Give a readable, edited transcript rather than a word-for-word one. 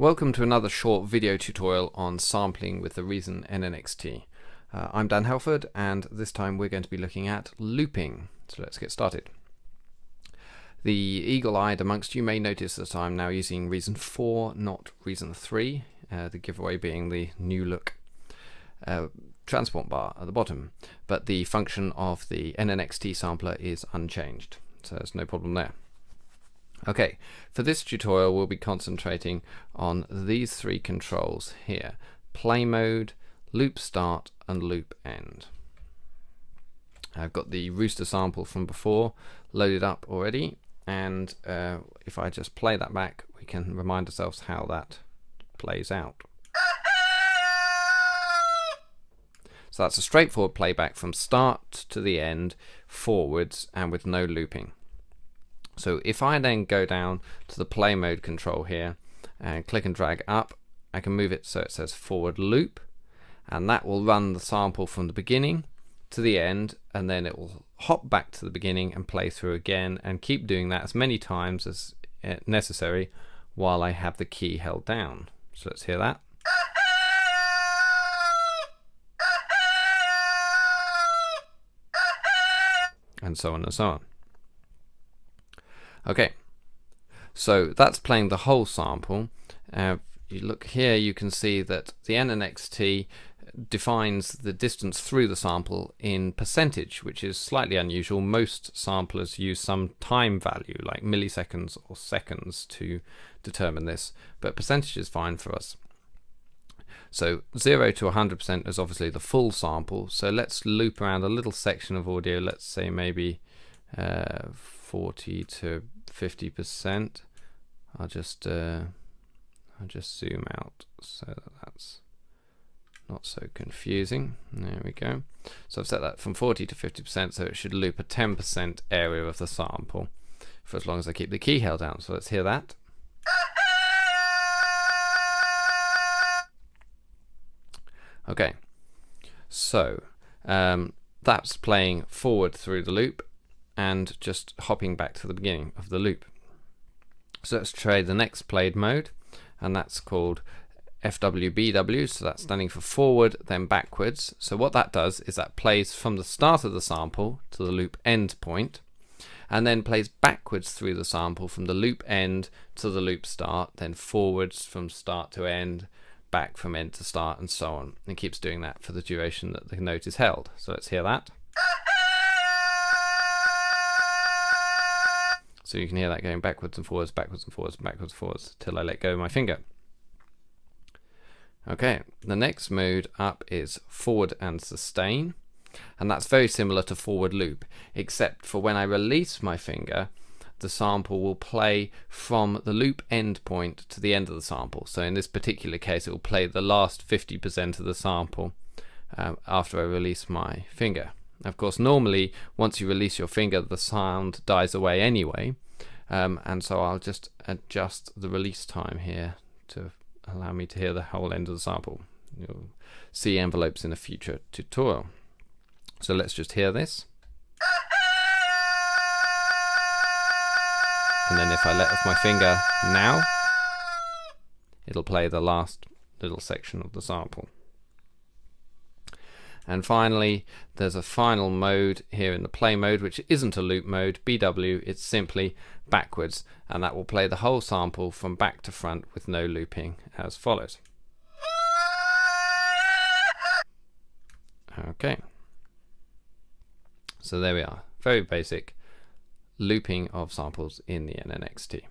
Welcome to another short video tutorial on sampling with the Reason NNXT. I'm Dan Helford, and this time we're going to be looking at looping. So let's get started. The eagle-eyed amongst you may notice that I'm now using Reason 4, not Reason 3, the giveaway being the new look transport bar at the bottom, but the function of the NNXT sampler is unchanged, so there's no problem there. Okay, for this tutorial we'll be concentrating on these three controls here: play mode, loop start and loop end. I've got the rooster sample from before loaded up already, and if I just play that back we can remind ourselves how that plays out. So that's a straightforward playback from start to the end, forwards and with no looping. So if I then go down to the play mode control here and click and drag up, I can move it so it says forward loop, and that will run the sample from the beginning to the end, and then it will hop back to the beginning and play through again, and keep doing that as many times as necessary while I have the key held down. So let's hear that. And so on and so on. Okay, so that's playing the whole sample. You look here, you can see that the NNXT defines the distance through the sample in percentage, which is slightly unusual. Most samplers use some time value like milliseconds or seconds to determine this, but percentage is fine for us. So 0 to 100% is obviously the full sample, so let's loop around a little section of audio, let's say maybe 40 to 50%. I'll just zoom out so that that's not so confusing. There we go. So I've set that from 40 to 50%, so it should loop a 10% area of the sample for as long as I keep the key held down. So let's hear that. Okay, so that's playing forward through the loop and just hopping back to the beginning of the loop. So let's try the next played mode, and that's called FWBW, so that's standing for forward then backwards. So what that does is that plays from the start of the sample to the loop end point, and then plays backwards through the sample from the loop end to the loop start, then forwards from start to end, back from end to start, and so on. It keeps doing that for the duration that the note is held. So let's hear that. So you can hear that going backwards and forwards, backwards and forwards, backwards and forwards, till I let go of my finger. Okay, the next mode up is forward and sustain, and that's very similar to forward loop, except for when I release my finger, the sample will play from the loop end point to the end of the sample. So in this particular case, it will play the last 50% of the sample after I release my finger. Of course, normally once you release your finger, the sound dies away anyway, and so I'll just adjust the release time here to allow me to hear the whole end of the sample. You'll see envelopes in a future tutorial. So let's just hear this. And then if I let off my finger now, it'll play the last little section of the sample. And finally, there's a final mode here in the play mode, which isn't a loop mode, BW, it's simply backwards, and that will play the whole sample from back to front with no looping as follows. Okay, so there we are, very basic looping of samples in the NNXT.